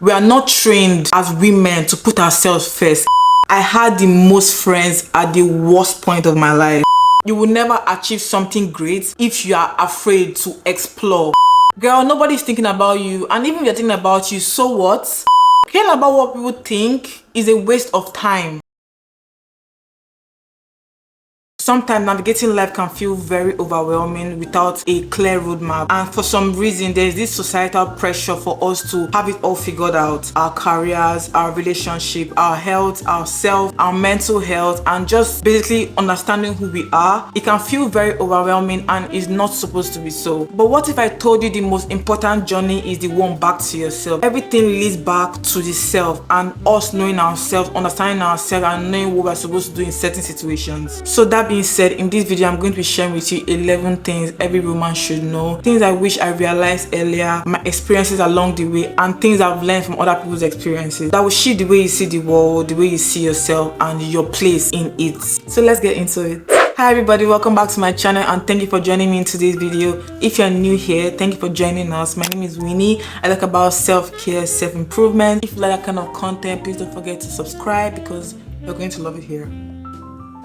We are not trained as women to put ourselves first. I had the most friends at the worst point of my life. You will never achieve something great if you are afraid to explore. Girl, nobody's thinking about you, and even if they're thinking about you, so what? Caring about what people think is a waste of time. Sometimes navigating life can feel very overwhelming without a clear roadmap, and for some reason there's this societal pressure for us to have it all figured out. Our careers, our relationship, our health, ourselves, our mental health, and just basically understanding who we are. It can feel very overwhelming and is not supposed to be so. But what if I told you the most important journey is the one back to yourself? Everything leads back to the self, and us knowing ourselves, understanding ourselves, and knowing what we're supposed to do in certain situations. So that being said, in this video I'm going to be sharing with you 11 things every woman should know, things I wish I realized earlier, my experiences along the way, and things I've learned from other people's experiences that will shift the way you see the world, the way you see yourself, and your place in it. So let's get into it. Hi everybody, welcome back to my channel, and thank you for joining me in today's video. If you're new here, thank you for joining us. My name is Winnie. I talk about self-care, self-improvement. If you like that kind of content, please don't forget to subscribe because you're going to love it here.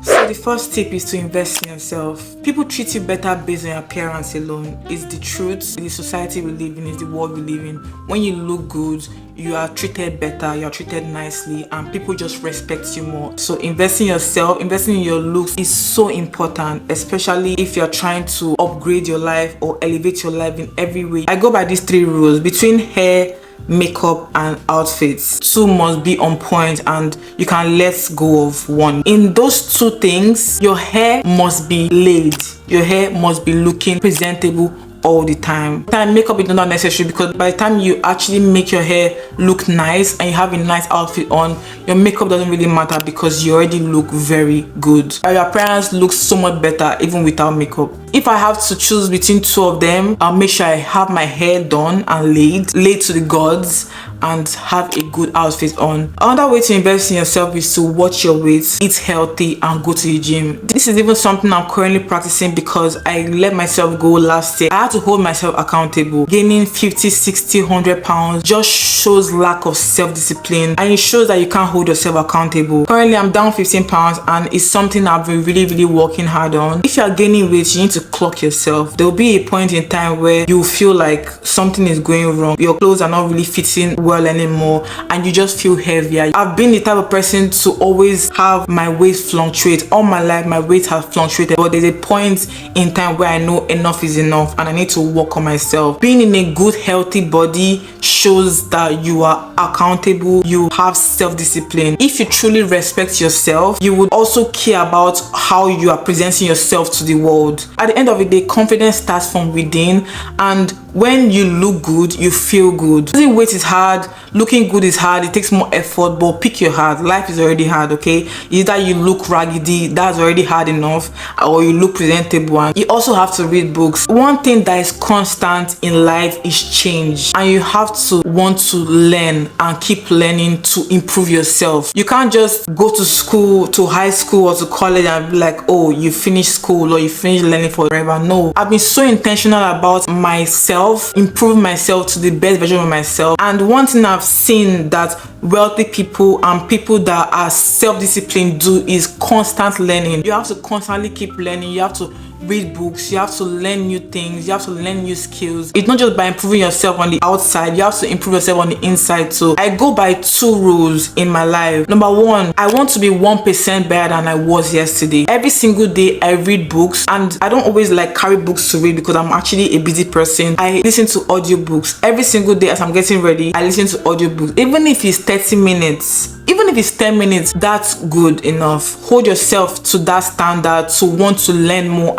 So the first tip is to invest in yourself. People treat you better based on your appearance alone. It's the truth. The society we live in, is the world we live in. When you look good, you are treated better, you're treated nicely, and people just respect you more. So investing in yourself, investing in your looks is so important, especially if you're trying to upgrade your life or elevate your life in every way. I go by these 3 rules: between hair, makeup, and outfits. 2 must be on point, and you can let go of 1. In those 2 things, your hair must be laid. Your hair must be looking presentable all the time. Makeup is not necessary, because by the time you actually make your hair look nice and you have a nice outfit on, your makeup doesn't really matter because you already look very good. Your appearance looks so much better even without makeup. If I have to choose between 2 of them, I'll make sure I have my hair done and laid to the gods, and have a good outfit on. Another way to invest in yourself is to watch your weight, eat healthy, and go to the gym. This is even something I'm currently practicing because I let myself go last year. I had to hold myself accountable. Gaining 50, 60, 100 pounds just shows lack of self-discipline, and it shows that you can't hold yourself accountable. Currently, I'm down 15 pounds, and it's something I've been really working hard on. If you are gaining weight, you need to clock yourself. There will be a point in time where you feel like something is going wrong. Your clothes are not really fitting well anymore, and you just feel heavier. I've been the type of person to always have my weight fluctuate. All my life my weight has fluctuated, but there's a point in time where I know enough is enough and I need to work on myself. Being in a good healthy body shows that you are accountable, you have self-discipline. If you truly respect yourself, you would also care about how you are presenting yourself to the world. At the end of the day, confidence starts from within, and when you look good, you feel good. Losing weight is hard, looking good is hard, it takes more effort, but pick your heart. Life is already hard, okay? Either you look raggedy, that's already hard enough, or you look presentable. And you also have to read books. One thing that is constant in life is change, and you have to want to learn and keep learning to improve yourself. You can't just go to school, to high school or to college, and be like, oh, you finished school or you finished learning forever. No, I've been so intentional about myself, improve myself to the best version of myself. And one thing I've seen that wealthy people and people that are self-disciplined do is constant learning. You have to constantly keep learning. You have to read books, you have to learn new things, you have to learn new skills. It's not just by improving yourself on the outside, you have to improve yourself on the inside too. I go by 2 rules in my life. Number 1, I want to be 1% better than I was yesterday. Every single day I read books, and I don't always like carry books to read because I'm actually a busy person. I listen to audiobooks. Every single day as I'm getting ready, I listen to audiobooks. Even if it's 30 minutes, even if it's 10 minutes, that's good enough. Hold yourself to that standard to want to learn more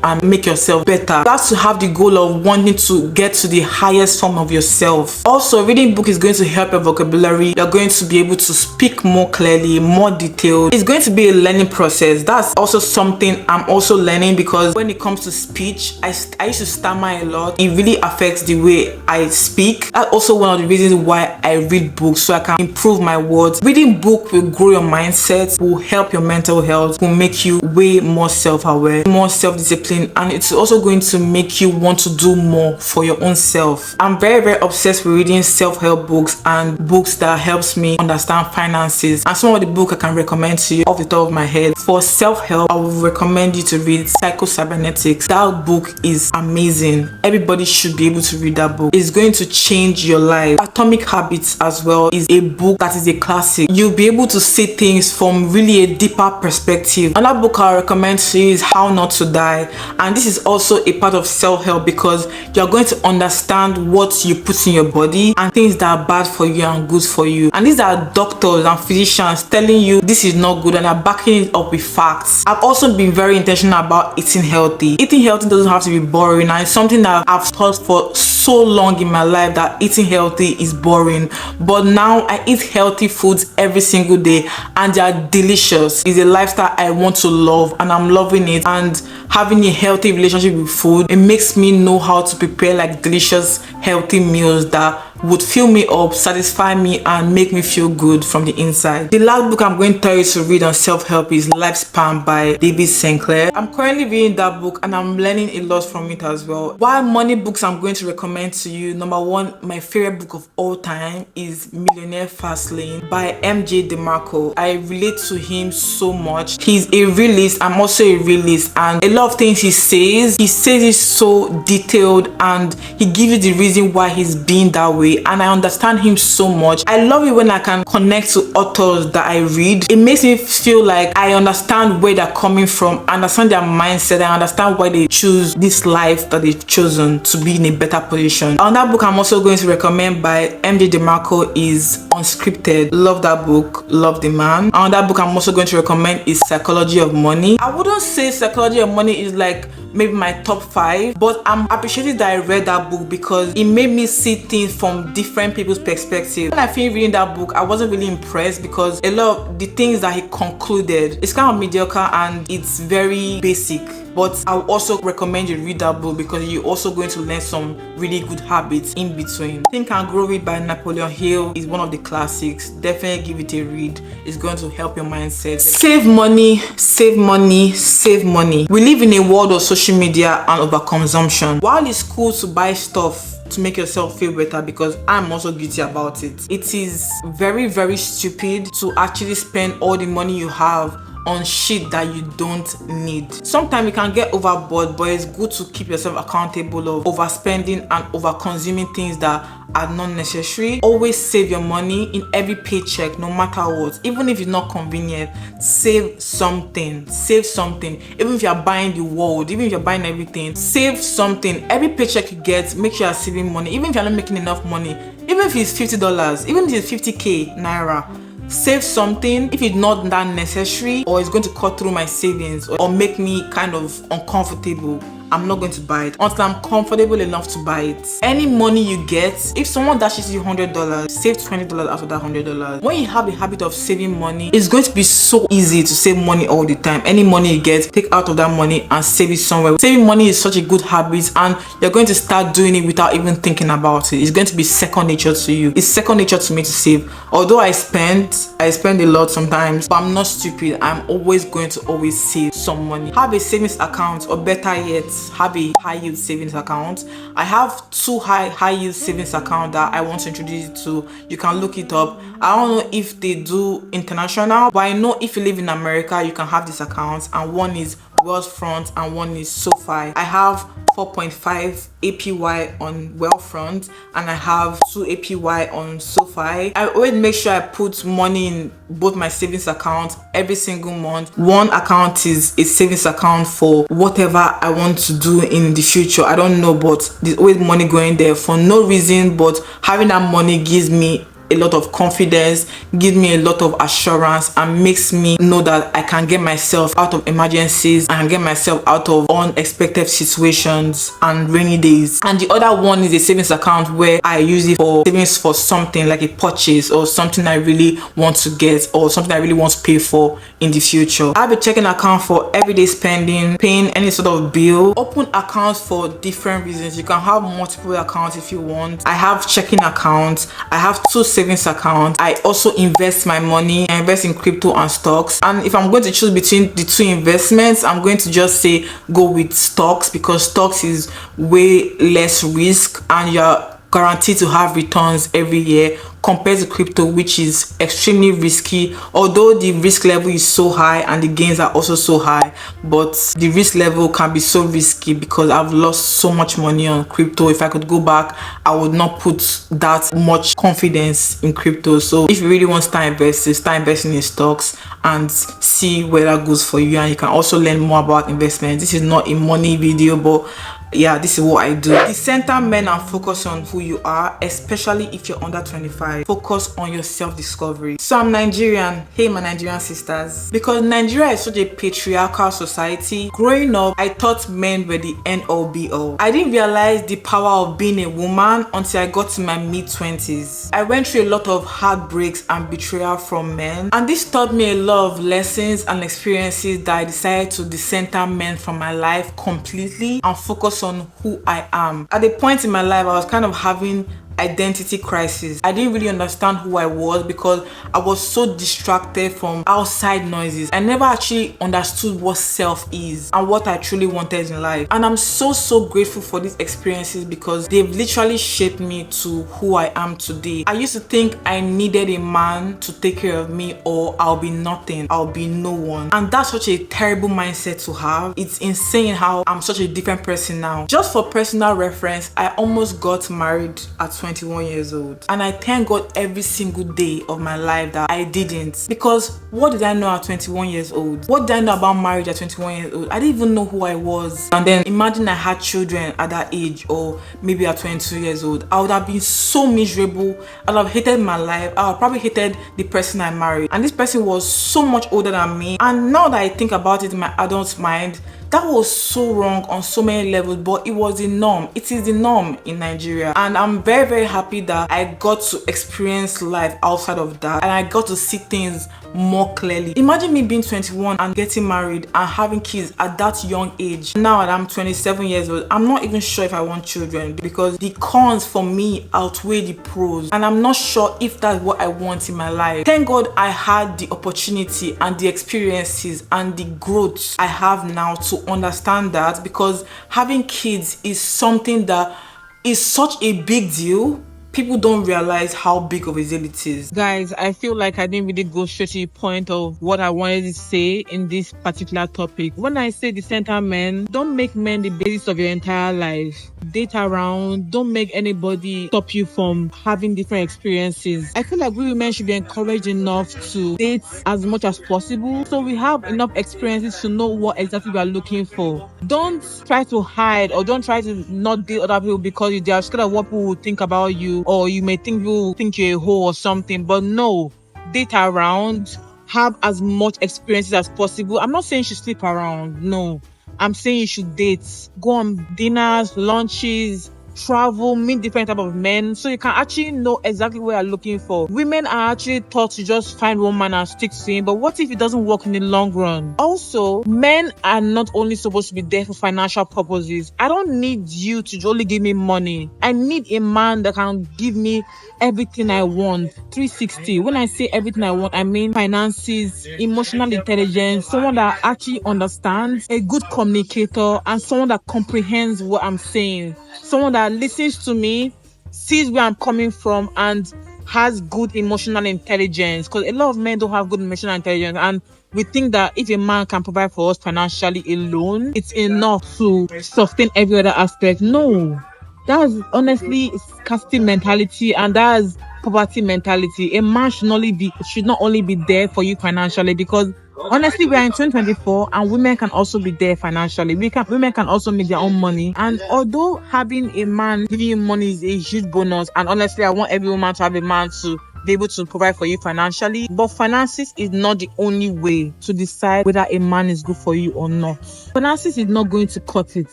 and make yourself better. You have to have the goal of wanting to get to the highest form of yourself. Also, reading book is going to help your vocabulary. You're going to be able to speak more clearly, more detailed. It's going to be a learning process. That's also something I'm also learning, because when it comes to speech, I used to stammer a lot. It really affects the way I speak. That's also one of the reasons why I read books, so I can improve my words. Reading book will grow your mindset, will help your mental health, will make you way more self-aware, more self-disciplined, and it's also going to make you want to do more for your own self. I'm very obsessed with reading self-help books and books that helps me understand finances. And some of the books I can recommend to you off the top of my head. For self-help, I would recommend you to read Psycho-Cybernetics. That book is amazing. Everybody should be able to read that book. It's going to change your life. Atomic Habits as well is a book that is a classic. You'll be able to see things from really a deeper perspective. Another book I recommend to you is How Not to Die, and this is also a part of self-help because you're going to understand what you put in your body and things that are bad for you and good for you. And these are doctors and physicians telling you this is not good and are backing it up with facts. I've also been very intentional about eating healthy. Eating healthy doesn't have to be boring, and it's something that I've thought for so long in my life that eating healthy is boring, but now I eat healthy foods every single day and they are delicious. It's a lifestyle I want to love and I'm loving it, and having a healthy relationship with food, it makes me know how to prepare like delicious healthy meals that would fill me up, satisfy me, and make me feel good from the inside. The last book I'm going to tell you to read on self-help is Lifespan by David Sinclair. I'm currently reading that book and I'm learning a lot from it as well. While money books I'm going to recommend to you, number one, my favorite book of all time is Millionaire Fastlane by MJ DeMarco. I relate to him so much. He's a realist. I'm also a realist, and a lot of things he says it so detailed, and he gives you the reason why he's being that way, and I understand him so much. I love it when I can connect to authors that I read. It makes me feel like I understand where they're coming from, I understand their mindset, I understand why they choose this life that they've chosen to be in a better position. Another book I'm also going to recommend by MJ DeMarco is Unscripted. Love that book, love the man. Another book I'm also going to recommend is Psychology of Money. I wouldn't say Psychology of Money is like maybe my top 5, but I'm appreciative that I read that book because it made me see things from different people's perspective. When I finished reading that book, I wasn't really impressed because a lot of the things that he concluded, it's kind of mediocre and it's very basic. But I would also recommend you read that book because you're also going to learn some really good habits in between. Think and Grow Rich by Napoleon Hill is one of the classics. Definitely give it a read. It's going to help your mindset. Save money, save money, save money. We live in a world of social media and overconsumption. While it's cool to buy stuff to make yourself feel better, because I'm also guilty about it, it is very stupid to actually spend all the money you have on shit that you don't need. Sometimes you can get overboard, but it's good to keep yourself accountable of overspending and over-consuming things that are not necessary. Always save your money in every paycheck, no matter what. Even if it's not convenient, save something. Save something. Even if you're buying the world, even if you're buying everything, save something. Every paycheck you get, make sure you're saving money. Even if you're not making enough money, even if it's $50, even if it's 50k naira, save something. If it's not that necessary or it's going to cut through my savings or make me kind of uncomfortable, I'm not going to buy it until I'm comfortable enough to buy it. Any money you get, if someone dashes you $100, save $20 after that $100. When you have the habit of saving money, it's going to be so easy to save money all the time. Any money you get, take out of that money and save it somewhere. Saving money is such a good habit, and you're going to start doing it without even thinking about it. It's going to be second nature to you. It's second nature to me to save. Although I spend a lot sometimes, but I'm not stupid. I'm always going to always save some money. Have a savings account, or better yet, have a high yield savings account. I have two high yield savings account that I want to introduce you to. You can look it up. I don't know if they do international, but I know if you live in America, you can have this account, and one is Wealthfront and one is SoFi. I have 4.5 APY on Wealthfront and I have 2 APY on SoFi. I always make sure I put money in both my savings accounts every single month. One account is a savings account for whatever I want to do in the future. I don't know, but there's always money going there for no reason, but having that money gives me a lot of confidence, gives me a lot of assurance, and makes me know that I can get myself out of emergencies and get myself out of unexpected situations and rainy days. And the other one is a savings account where I use it for savings for something like a purchase or something I really want to get or something I really want to pay for in the future. I have a checking account for everyday spending, paying any sort of bill. Open accounts for different reasons. You can have multiple accounts if you want. I have checking accounts. I have 2 savings savings account. I also invest my money. I invest in crypto and stocks. And if I'm going to choose between the two investments, I'm going to just say go with stocks, because stocks is way less risk and you're guaranteed to have returns every year, compared to crypto, which is extremely risky. Although the risk level is so high and the gains are also so high, but the risk level can be so risky because I've lost so much money on crypto. If I could go back, I would not put that much confidence in crypto. So if you really want to start investing in stocks and see where that goes for you. And you can also learn more about investment. This is not a money video, but yeah, this is what I do. The center men and focus on who you are, especially if you're under 25. Focus on your self-discovery. So I'm Nigerian. Hey, my Nigerian sisters. Because Nigeria is such a patriarchal society, growing up, I thought men were the end all be all. I didn't realize the power of being a woman until I got to my mid-20s. I went through a lot of heartbreaks and betrayal from men, and this taught me a lot of lessons and experiences that I decided to decenter men from my life completely and focus on who I am. At a point in my life, I was kind of having identity crisis. I didn't really understand who I was because I was so distracted from outside noises. I never actually understood what self is and what I truly wanted in life. And I'm so grateful for these experiences because they've literally shaped me to who I am today. I used to think I needed a man to take care of me, or I'll be nothing, I'll be no one. And that's such a terrible mindset to have. It's insane how I'm such a different person now. Just for personal reference, I almost got married at 21 years old, and I thank God every single day of my life that I didn't, because what did I know at 21 years old? What did I know about marriage at 21 years old? I didn't even know who I was. And then imagine I had children at that age, or maybe at 22 years old. I would have been so miserable. I would have hated my life. I would have probably hated the person I married, and this person was so much older than me. And now that I think about it in my adult mind, that was so wrong on so many levels, but it was the norm. It is the norm in Nigeria. And I'm very happy that I got to experience life outside of that, and I got to see things more clearly. Imagine me being 21 and getting married and having kids at that young age. Now that I'm 27 years old, I'm not even sure if I want children because the cons for me outweigh the pros, and I'm not sure if that's what I want in my life. Thank God I had the opportunity and the experiences and the growth I have now to understand that, because having kids is something that is such a big deal. People don't realize how big of a deal it is. Guys, I feel like I didn't really go straight to the point of what I wanted to say in this particular topic. When I say the center men, don't make men the basis of your entire life. Date around. Don't make anybody stop you from having different experiences. I feel like we women should be encouraged enough to date as much as possible, so we have enough experiences to know what exactly we are looking for. Don't try to hide, or don't try to not date other people because they are scared of what people will think about you, or you may think people think you're a hoe or something. But no, date around, have as much experiences as possible. I'm not saying you should sleep around, no. I'm saying you should date, go on dinners, lunches, travel, meet different type of men, so you can actually know exactly what you're looking for. Women are actually taught to just find one man and stick to him, but what if it doesn't work in the long run? Also, men are not only supposed to be there for financial purposes. I don't need you to only give me money. I need a man that can give me everything I want, 360. When I say everything I want, I mean finances, emotional intelligence, someone that actually understands, a good communicator, and someone that comprehends what I'm saying, someone that listens to me, sees where I'm coming from, and has good emotional intelligence. Because a lot of men don't have good emotional intelligence, and we think that if a man can provide for us financially alone, it's enough to sustain every other aspect. No, that's honestly scarcity mentality, and that's poverty mentality. A man should not only be there for you financially, because honestly, we are in 2024 and women can also be there financially. Women can also make their own money. And although having a man giving you money is a huge bonus, and honestly, I want every woman to have a man to be able to provide for you financially, but finances is not the only way to decide whether a man is good for you or not. Finances is not going to cut it.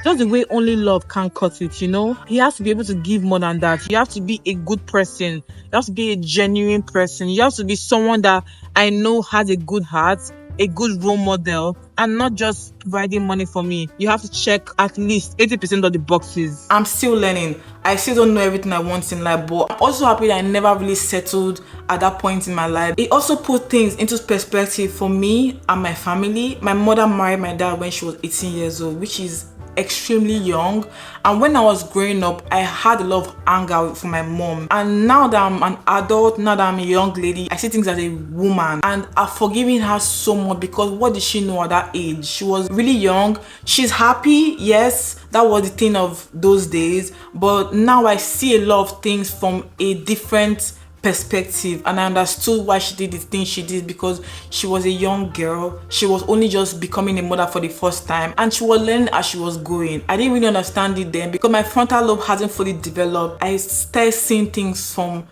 Just the way only love can cut it, you know? He has to be able to give more than that. You have to be a good person. You have to be a genuine person. You have to be someone that I know has a good heart, a good role model and not just providing money for me. You have to check at least 80% of the boxes. I'm still learning. I still don't know everything I want in life, but I'm also happy that I never really settled at that point in my life. It also put things into perspective for me and my family. My mother married my dad when she was 18 years old, which is extremely young, and when I was growing up I had a lot of anger for my mom, and now that I'm an adult, now that I'm a young lady, I see things as a woman, and I've forgiven her so much because what did she know at that age? She was really young. She's happy, yes, that was the thing of those days, but now I see a lot of things from a different perspective, and I understood why she did the thing she did, because she was a young girl. She was only just becoming a mother for the first time, and she was learning as she was going. I didn't really understand it then because my frontal lobe hasn't fully developed. I started seeing things from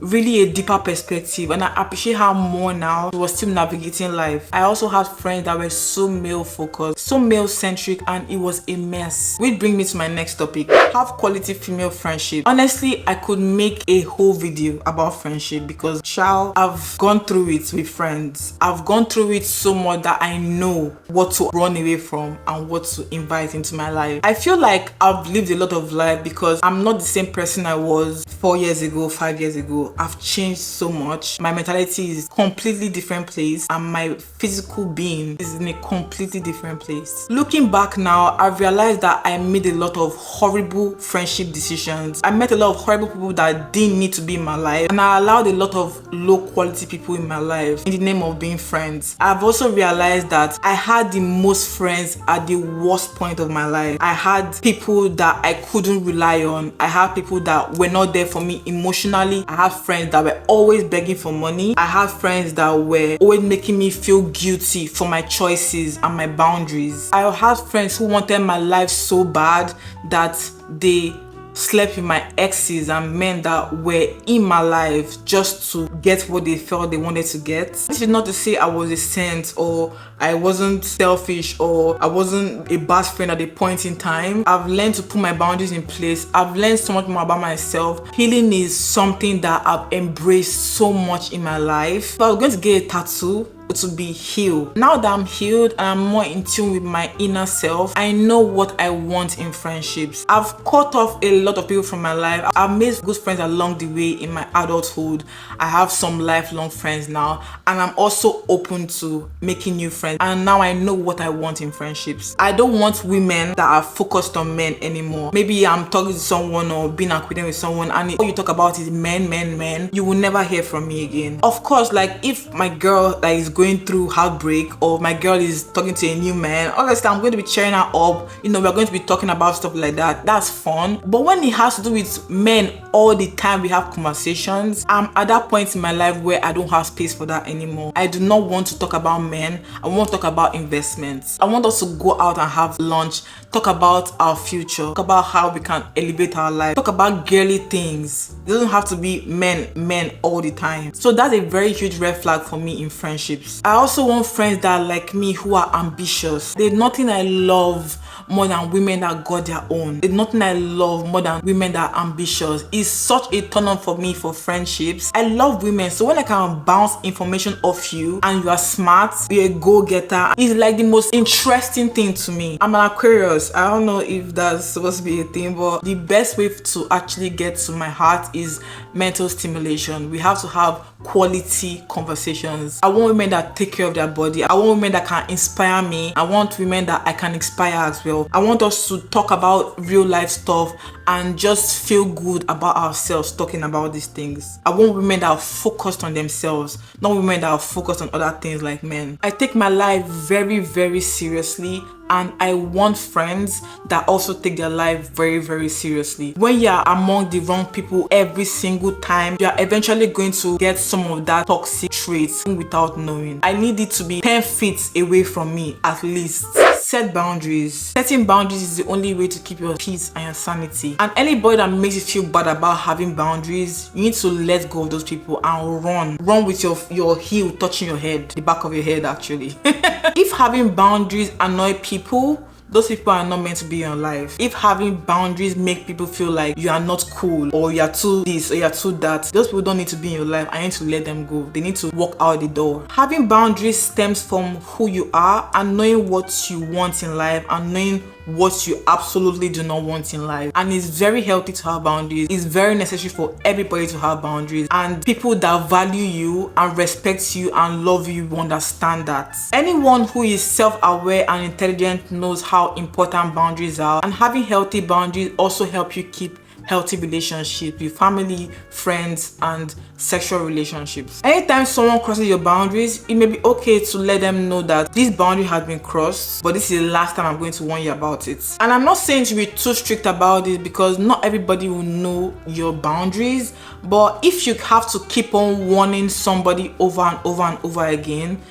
really a deeper perspective, and I appreciate her more now. She was still navigating life. I also had friends that were so male focused, so male centric, and it was a mess. Which brings me to my next topic: have quality female friendship. Honestly, I could make a whole video about friendship because I've gone through it with friends. I've gone through it so much that I know what to run away from and what to invite into my life. I feel like I've lived a lot of life because I'm not the same person I was 4 years ago, 5 years ago. I've changed so much. My mentality is completely different place, and my physical being is in a completely different place. Looking back now, I've realized that I made a lot of horrible friendship decisions. I met a lot of horrible people that didn't need to be in my life, and I allowed a lot of low quality people in my life in the name of being friends. I've also realized that I had the most friends at the worst point of my life. I had people that I couldn't rely on. I had people that were not there for me emotionally. I had friends that were always begging for money. I had friends that were always making me feel guilty for my choices and my boundaries. I had friends who wanted my life so bad that they slept with my exes and men that were in my life just to get what they felt they wanted to get. This is not to say I was a saint or I wasn't selfish or I wasn't a bad friend at a point in time. I've learned to put my boundaries in place. I've learned so much more about myself. Healing is something that I've embraced so much in my life. If I was going to get a tattoo, it would be healed. Now that I'm healed and I'm more in tune with my inner self, I know what I want in friendships. I've cut off a lot of people from my life. I've made good friends along the way in my adulthood. I have some lifelong friends now, and I'm also open to making new friends. And now I know what I want in friendships. I don't want women that are focused on men anymore. Maybe I'm talking to someone or being acquainted with someone, and all you talk about is men. You will never hear from me again. Of course, like if my girl that is going through heartbreak or my girl is talking to a new man, obviously I'm going to be cheering her up. You know, we're going to be talking about stuff like that. That's fun. But when it has to do with men all the time, we have conversations. I'm at that point in my life where I don't have space for that anymore. I do not want to talk about men. I want to talk about investments. I want us to go out and have lunch, talk about our future, talk about how we can elevate our life, talk about girly things. It doesn't have to be men all the time. So that's a very huge red flag for me in friendships. I also want friends that are like me, who are ambitious. There's nothing I love more than women that got their own. There's nothing I love more than women that are ambitious. It's such a turn on for me for friendships. I love women, so when I can bounce information off you and you are smart, you're a go-getter, it's like the most interesting thing to me. I'm an Aquarius. I don't know if that's supposed to be a thing, but the best way to actually get to my heart is mental stimulation. We have to have quality conversations. I want women that take care of their body. I want women that can inspire me. I want women that I can inspire as well. I want us to talk about real life stuff and just feel good about ourselves talking about these things. I want women that are focused on themselves, not women that are focused on other things like men. I take my life very, very seriously, and I want friends that also take their life very, very seriously. When you are among the wrong people every single time, you are eventually going to get some of that toxic traits without knowing. I need it to be 10 feet away from me at least. Set boundaries. Setting boundaries is the only way to keep your peace and your sanity. And anybody that makes you feel bad about having boundaries, you need to let go of those people and run with your heel touching your head, the back of your head actually. If having boundaries annoy people, those people are not meant to be in your life. If having boundaries make people feel like you are not cool, or you are too this or you are too that, those people don't need to be in your life. I need to let them go. They need to walk out the door. Having boundaries stems from who you are and knowing what you want in life and knowing what you absolutely do not want in life. And it's very healthy to have boundaries. It's very necessary for everybody to have boundaries, and people that value you and respect you and love you will understand that. Anyone who is self-aware and intelligent knows how important boundaries are, and having healthy boundaries also help you keep healthy relationships with family, friends, and sexual relationships. Anytime someone crosses your boundaries, it may be okay to let them know that this boundary has been crossed, but this is the last time I'm going to warn you about it. And I'm not saying to be too strict about it, because not everybody will know your boundaries, but if you have to keep on warning somebody over and over and over again,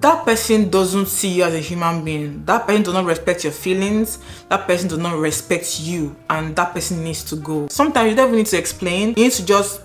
that person doesn't see you as a human being. That person does not respect your feelings. That person does not respect you, and that person needs to go. Sometimes you don't even need to explain. You need to just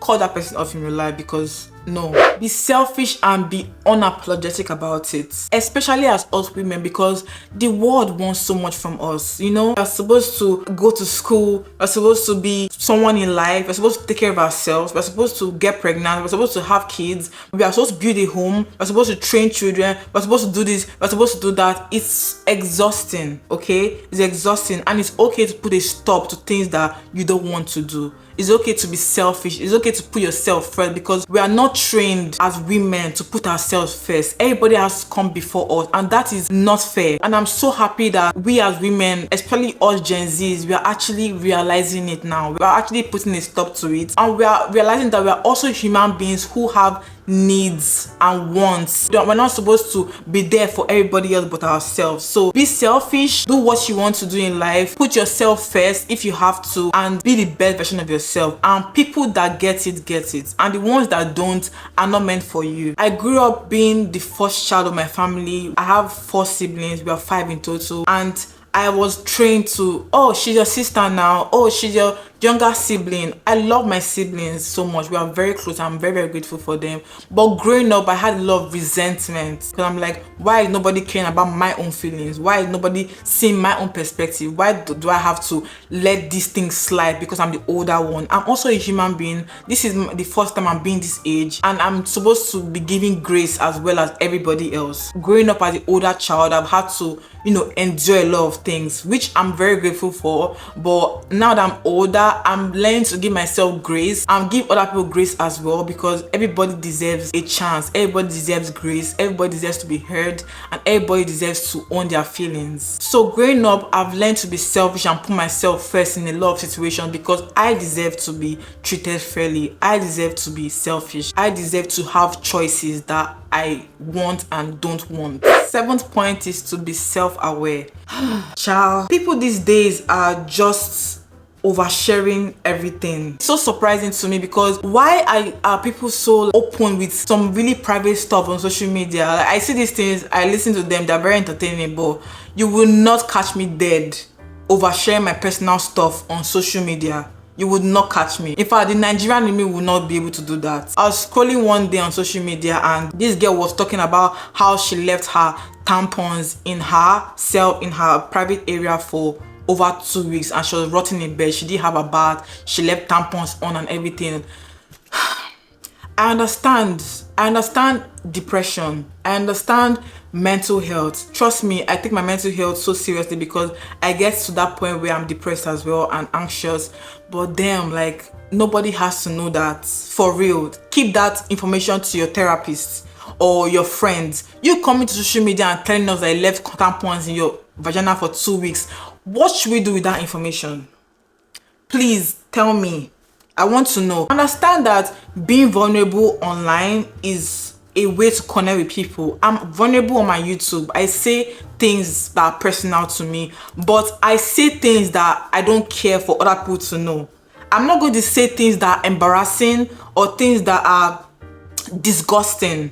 cut that person off in your life, because no. Be selfish and be unapologetic about it, especially as us women, because the world wants so much from us. You know, we're supposed to go to school, we're supposed to be someone in life, we're supposed to take care of ourselves, we're supposed to get pregnant, we're supposed to have kids, we are supposed to build a home, we're supposed to train children, we're supposed to do this, we're supposed to do that. It's exhausting, okay? It's exhausting, and it's okay to put a stop to things that you don't want to do. It's okay to be selfish. It's okay to put yourself first, because we are not trained as women to put ourselves first. Everybody has to come before us, and that is not fair. And I'm so happy that we as women, especially us Gen Zs, we are actually realizing it now. We are actually putting a stop to it, and we are realizing that we are also human beings who have needs and wants. We're not supposed to be there for everybody else but ourselves. So be selfish, do what you want to do in life, put yourself first if you have to, and be the best version of yourself. And people that get it, and the ones that don't are not meant for you. I grew up being the first child of my family. I have 4 siblings, we are 5 in total, and I was trained to, oh, she's your sister now, oh, she's your younger sibling. I love my siblings so much. We are very close. I'm very, very grateful for them. But growing up, I had a lot of resentment, because I'm like, why is nobody caring about my own feelings? Why is nobody seeing my own perspective? Why do I have to let these things slide because I'm the older one? I'm also a human being. This is the first time I'm being this age, and I'm supposed to be giving grace as well as everybody else. Growing up as the older child, I've had to, you know, endure a lot of things, which I'm very grateful for. But now that I'm older, I'm learning to give myself grace and give other people grace as well, because everybody deserves a chance, everybody deserves grace, everybody deserves to be heard, and everybody deserves to own their feelings. So growing up, I've learned to be selfish and put myself first in a lot of situations, because I deserve to be treated fairly. I deserve to be selfish. I deserve to have choices that I want and don't want. 7th point is to be self-aware. Child, people these days are just oversharing everything. It's so surprising to me, because why are people so open with some really private stuff on social media? Like, I see these things, I listen to them, they're very entertaining, but you will not catch me dead oversharing my personal stuff on social media. You would not catch me. In fact, the Nigerian in me will not be able to do that. I was scrolling one day on social media, and this girl was talking about how she left her tampons in her private area for over 2 weeks, and she was rotting in bed. She didn't have a bath. She left tampons on and everything. I understand depression. I understand mental health. Trust me, I take my mental health so seriously, because I get to that point where I'm depressed as well and anxious. But damn, like, nobody has to know that. For real. Keep that information to your therapist or your friends. You coming to social media and telling us that you left tampons in your vagina for 2 weeks. What should we do with that information? Please tell me. I want to know. Understand that being vulnerable online is a way to connect with people. I'm vulnerable on my YouTube. I say things that are personal to me, but I say things that I don't care for other people to know. I'm not going to say things that are embarrassing or things that are disgusting,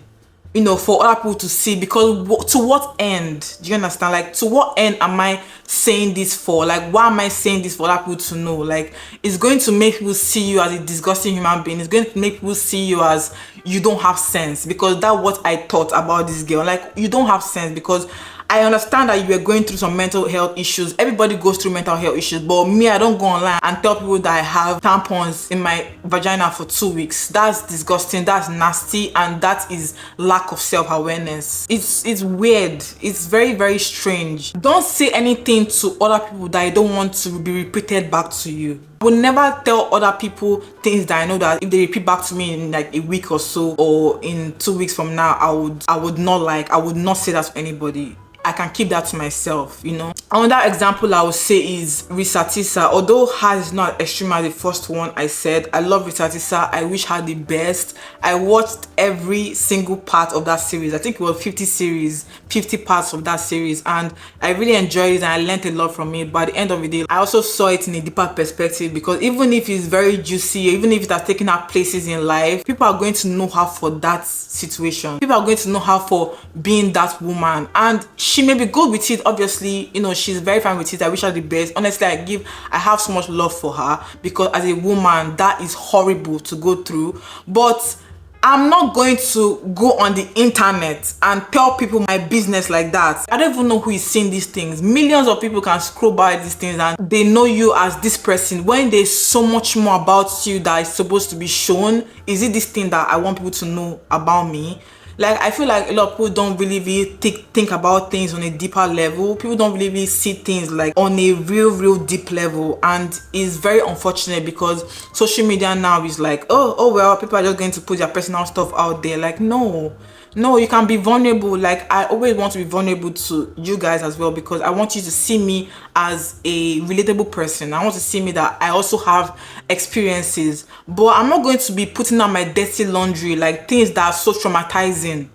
you know, for other people to see, because to what end? Do you understand? Like, to what end am I saying this for? Like, why am I saying this for other people to know? Like, it's going to make people see you as a disgusting human being. It's going to make people see you as you don't have sense, because that's what I thought about this girl. Like, you don't have sense, because I understand that you are going through some mental health issues. Everybody goes through mental health issues, but me, I don't go online and tell people that I have tampons in my vagina for 2 weeks. That's disgusting, that's nasty, and that is lack of self-awareness. It's weird. It's very, very strange. Don't say anything to other people that I don't want to be repeated back to you. I will never tell other people things that I know that if they repeat back to me in like a week or so, or in 2 weeks from now, I would not say that to anybody. I can keep that to myself, you know. Another example I would say is Risatisa. Although hers is not extreme as the first one I said, I love Risatisa. I wish her the best. I watched every single part of that series. I think it was 50 parts of that series, and I really enjoyed it and I learned a lot from it. But at the end of the day, I also saw it in a deeper perspective, because even if it's very juicy, even if it has taken her places in life, people are going to know her for that situation. People are going to know her for being that woman, and she may be good with it. Obviously, you know, she's very fine with it. I wish her the best. Honestly, I have so much love for her, because as a woman, that is horrible to go through. But I'm not going to go on the internet and tell people my business like that. I don't even know who is seeing these things. Millions of people can scroll by these things and they know you as this person, when there's so much more about you that is supposed to be shown. Is it this thing that I want people to know about me? Like, I feel like a lot of people don't really think about things on a deeper level. People don't really see things like on a real deep level, and it's very unfortunate, because social media now is like, oh well, people are just going to put their personal stuff out there. Like, no, you can be vulnerable. Like, I always want to be vulnerable to you guys as well, because I want you to see me as a relatable person. I want to see me that I also have experiences, but I'm not going to be putting out my dirty laundry, like things that are so traumatizing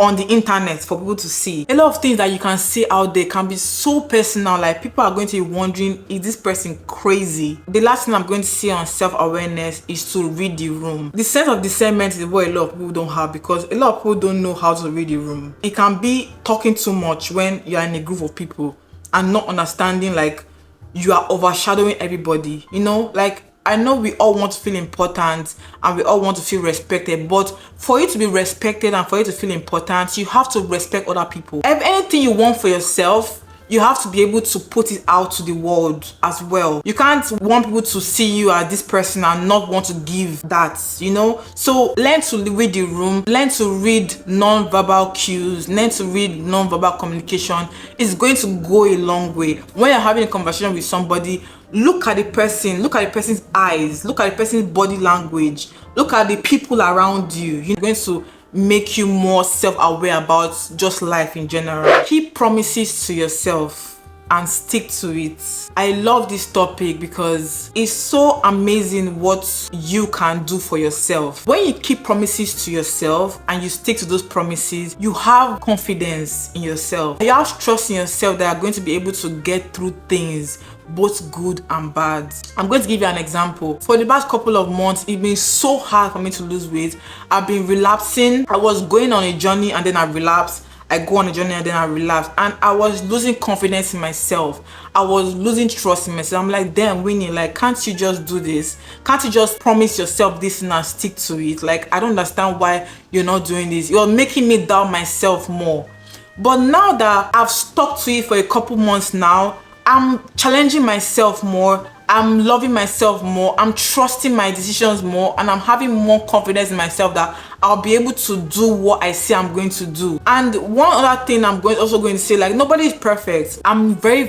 on the internet for people to see. A lot of things that you can see out there can be so personal, like people are going to be wondering, is this person crazy? The last thing I'm going to say on self-awareness is to read the room. The sense of discernment is what a lot of people don't have, because a lot of people don't know how to read the room. It can be talking too much when you're in a group of people and not understanding, like, you are overshadowing everybody, you know. Like, I know we all want to feel important and we all want to feel respected, but for you to be respected and for you to feel important, you have to respect other people. If anything you want for yourself, you have to be able to put it out to the world as well. You can't want people to see you as this person and not want to give that, you know. So learn to read the room, learn to read non-verbal cues, learn to read non-verbal communication. It's going to go a long way. When you're having a conversation with somebody, look at the person, look at the person's eyes, look at the person's body language, look at the people around you. You're going to make you more self-aware about just life in general. Keep promises to yourself and stick to it. I love this topic because it's so amazing what you can do for yourself. When you keep promises to yourself and you stick to those promises, you have confidence in yourself. You have trust in yourself that you're going to be able to get through things, both good and bad. I'm going to give you an example. For the past couple of months, it's been so hard for me to lose weight. I've been relapsing. I was going on a journey and then I relapsed. I go on a journey and then I relapsed. And I was losing confidence in myself. I was losing trust in myself. I'm like, damn, Winnie, like, can't you just do this? Can't you just promise yourself this and stick to it? Like, I don't understand why you're not doing this. You're making me doubt myself more. But now that I've stuck to it for a couple months now, I'm challenging myself more, I'm loving myself more, I'm trusting my decisions more, and I'm having more confidence in myself that I'll be able to do what I say I'm going to do. And one other thing I'm also going to say, like, nobody is perfect. I'm very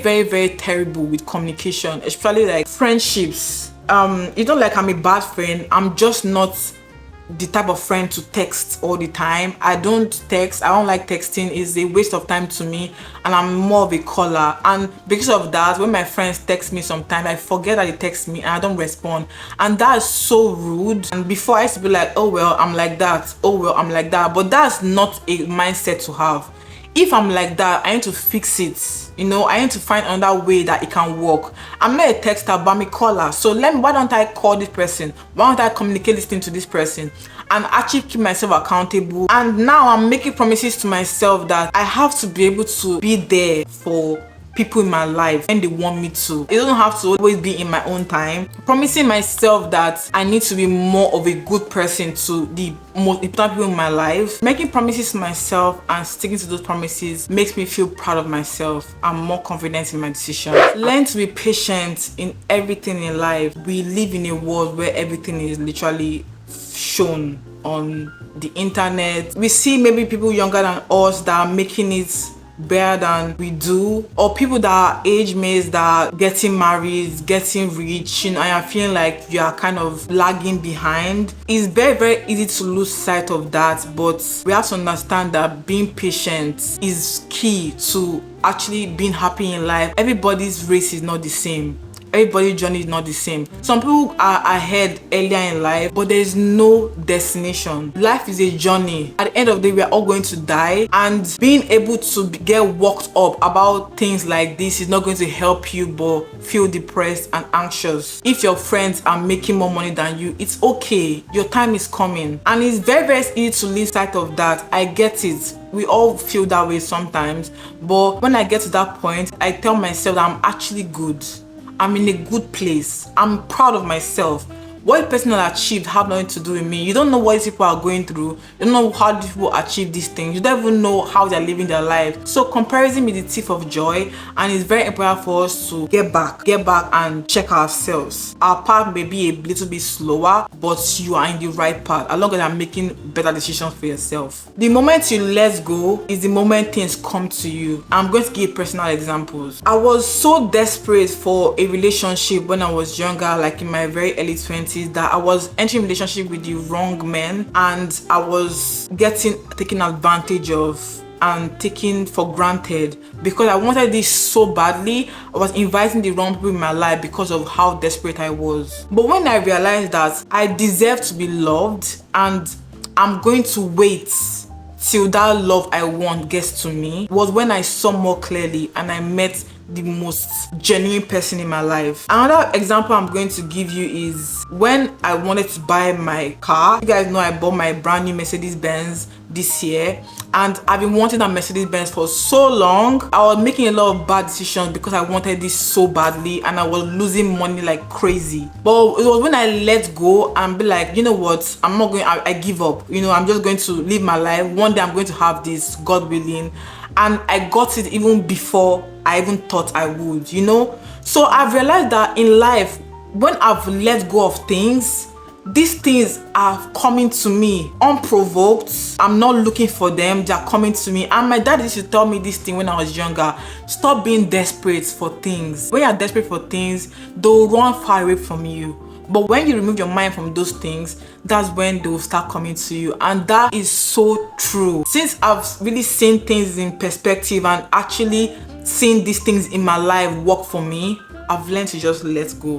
terrible with communication, especially like friendships. It's not like I'm a bad friend, I'm just not the type of friend to text all the time. I don't text. I don't like texting. It's a waste of time to me, and I'm more of a caller. And because of that, when my friends text me sometimes, I forget that they text me and I don't respond, and that is so rude. And before, I used to be like, oh well, I'm like that, oh well, I'm like that. But that's not a mindset to have. If I'm like that, I need to fix it. You know, I need to find another way that it can work. I'm not a texter, but I'm a caller. So why don't I call this person? Why don't I communicate this thing to this person and actually keep myself accountable? And now I'm making promises to myself that I have to be able to be there for people in my life when they want me to. It doesn't have to always be in my own time. Promising myself that I need to be more of a good person to the most important people in my life. Making promises to myself and sticking to those promises makes me feel proud of myself. I'm more confident in my decisions. Learn to be patient in everything in life. We live in a world where everything is literally shown on the internet. We see maybe people younger than us that are making it better than we do, or people that are age mates that are getting married, getting rich, and I am feeling like you are kind of lagging behind. It's very easy to lose sight of that, but we have to understand that being patient is key to actually being happy in life. Everybody's race is not the same. Everybody's journey is not the same. Some people are ahead earlier in life, but there is no destination. Life is a journey. At the end of the day, we are all going to die, and being able to get worked up about things like this is not going to help you but feel depressed and anxious. If your friends are making more money than you, it's okay. Your time is coming, and it's very easy to lose sight of that. I get it. We all feel that way sometimes, but when I get to that point, I tell myself that I'm actually good. I'm in a good place. I'm proud of myself. What a person has achieved have nothing to do with me. You don't know what these people are going through. You don't know how these people achieve these things. You don't even know how they're living their life. So comparison is the thief of joy, and it's very important for us to get back and check ourselves. Our path may be a little bit slower, but you are in the right path as long as you're making better decisions for yourself. The moment you let go is the moment things come to you. I'm going to give personal examples. I was so desperate for a relationship when I was younger, like in my very early 20s, that I was entering a relationship with the wrong men, and I was getting taken advantage of and taken for granted because I wanted this so badly. I was inviting the wrong people in my life because of how desperate I was. But when I realized that I deserve to be loved and I'm going to wait till that love I want gets to me, was when I saw more clearly and I met the most genuine person in my life. Another example I'm going to give you is when I wanted to buy my car. You guys know I bought my brand new Mercedes-Benz this year, and I've been wanting that Mercedes-Benz for so long. I was making a lot of bad decisions because I wanted this so badly, and I was losing money like crazy. But it was when I let go and be like, you know what, I'm not going, I give up. You know, I'm just going to live my life. One day I'm going to have this, God willing. And I got it even before I even thought I would, you know. So I've realized that in life, when I've let go of things, these things are coming to me unprovoked. I'm not looking for them, they're coming to me. And my dad used to tell me this thing when I was younger: stop being desperate for things. When you're desperate for things, they'll run far away from you. But when you remove your mind from those things, that's when they will start coming to you. And that is so true. Since I've really seen things in perspective and actually seen these things in my life work for me, I've learned to just let go.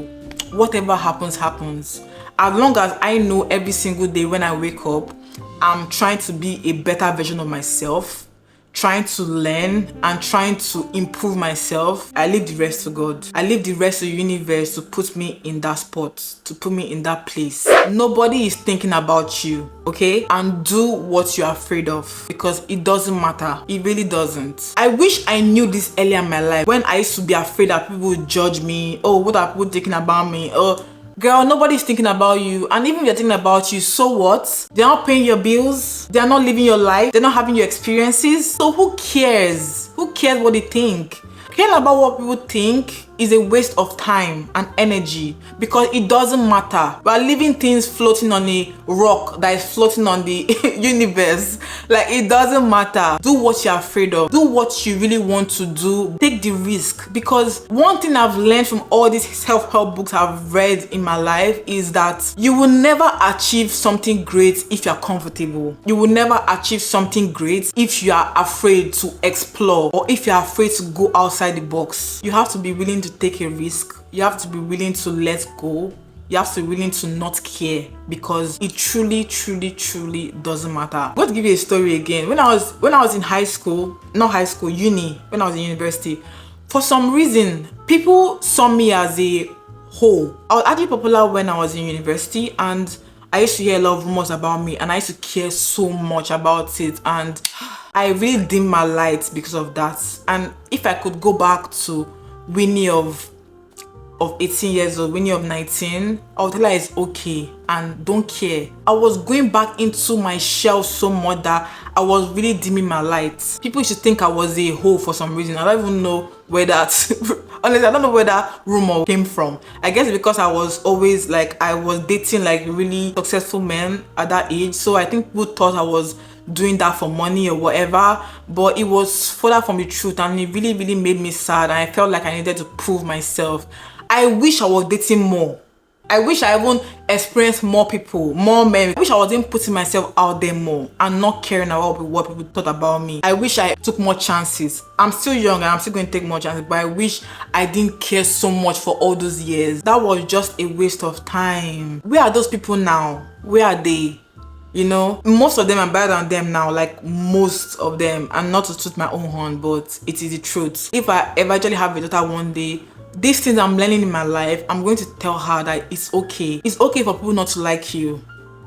Whatever happens, happens. As long as I know every single day when I wake up, I'm trying to be a better version of myself, trying to learn and trying to improve myself, I leave the rest to God. I leave the rest of the universe to put me in that spot, to put me in that place. Nobody is thinking about you, okay? And do what you're afraid of, because it doesn't matter. It really doesn't. I wish I knew this earlier in my life, when I used to be afraid that people would judge me. Oh, what are people thinking about me? Oh, girl, nobody's thinking about you. And even if they're thinking about you, so what? They're not paying your bills. They're not living your life. They're not having your experiences. So who cares? Who cares what they think? Caring about what people think is a waste of time and energy, because it doesn't matter. We are living things floating on a rock that is floating on the universe. Like, it doesn't matter. Do what you're afraid of. Do what you really want to do. Take the risk. Because one thing I've learned from all these self-help books I've read in my life is that you will never achieve something great if you're comfortable. You will never achieve something great if you are afraid to explore, or if you're afraid to go outside the box. You have to be willing to take a risk. You have to be willing to let go. You have to be willing to not care, because it truly doesn't matter. I'm going to give you a story again. When I was in high school, not high school, uni, when I was in university, for some reason, people saw me as a whole. I was actually popular when I was in university, and I used to hear a lot of rumors about me, and I used to care so much about it. And I really dim my lights because of that. And if I could go back to Winnie of 18 years old, Winnie of 19, I would tell her it's okay and don't care. I was going back into my shell so much that I was really dimming my lights. People should think I was a hoe for some reason. I don't even know where that honestly, I don't know where that rumor came from. I guess because I was always like, I was dating like really successful men at that age, so I think people thought I was doing that for money or whatever, but it was further from the truth, and it really made me sad, and I felt like I needed to prove myself. I wish I was dating more. I wish I even experienced more people, more men. I wish I wasn't putting myself out there more and not caring about what people thought about me. I wish I took more chances. I'm still young and I'm still going to take more chances, but I wish I didn't care so much for all those years. That was just a waste of time. Where are those people now? Where are they? You know, most of them are better than them now, like most of them. And not to toot my own horn, but it is the truth. If I eventually have a daughter one day, these things I'm learning in my life, I'm going to tell her that it's okay. It's okay for people not to like you.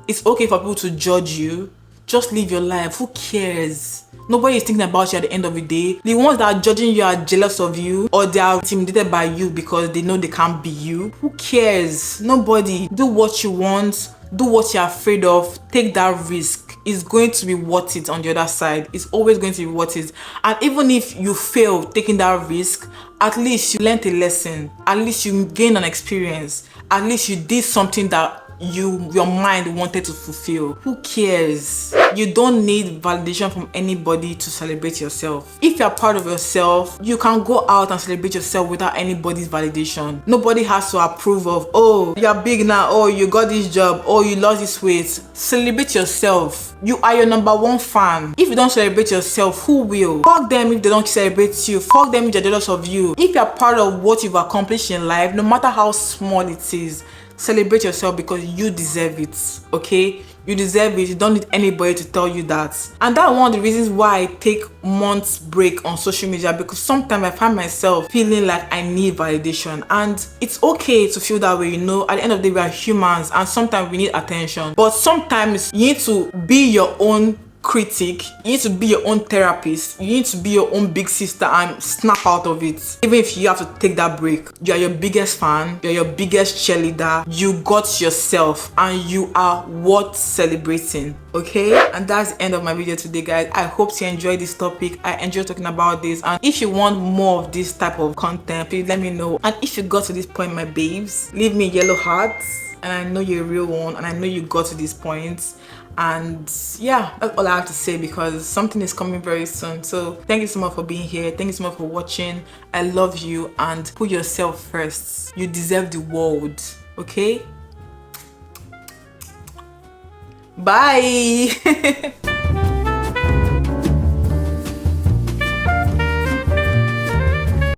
It's okay for people to judge you. Just live your life. Who cares? Nobody is thinking about you at the end of the day. The ones that are judging you are jealous of you, or they are intimidated by you because they know they can't be you. Who cares? Nobody. Do what you want. Do what you're afraid of. Take that risk. It's going to be worth it on the other side. It's always going to be worth it. And even if you fail taking that risk, at least you learned a lesson. At least you gained an experience. At least you did something that your mind wanted to fulfill. Who cares? You don't need validation from anybody to celebrate yourself. If you're proud of yourself, you can go out and celebrate yourself without anybody's validation. Nobody has to approve of, oh, you're big now, oh, you got this job, oh, you lost this weight. Celebrate yourself. You are your #1 fan. If you don't celebrate yourself, who will? Fuck them if they don't celebrate you. Fuck them if they're jealous of you. If you're proud of what you've accomplished in life, no matter how small it is, celebrate yourself because you deserve it, okay? You deserve it. You don't need anybody to tell you that. And that's one of the reasons why I take months break on social media, because sometimes I find myself feeling like I need validation, and it's okay to feel that way, you know. At the end of the day, we are humans and sometimes we need attention, but sometimes you need to be your own critic, you need to be your own therapist, you need to be your own big sister and snap out of it. Even if you have to take that break, you are your biggest fan, you're your biggest cheerleader, you got yourself and you are worth celebrating, okay? And that's the end of my video today, guys. I hope you enjoyed this topic. I enjoyed talking about this, and if you want more of this type of content, please let me know. And if you got to this point, my babes, leave me yellow hearts, and I know you're a real one, and I know you got to this point. And yeah, that's all I have to say, because something is coming very soon. So thank you so much for being here. Thank you so much for watching. I love you, and put yourself first. You deserve the world, okay? Bye.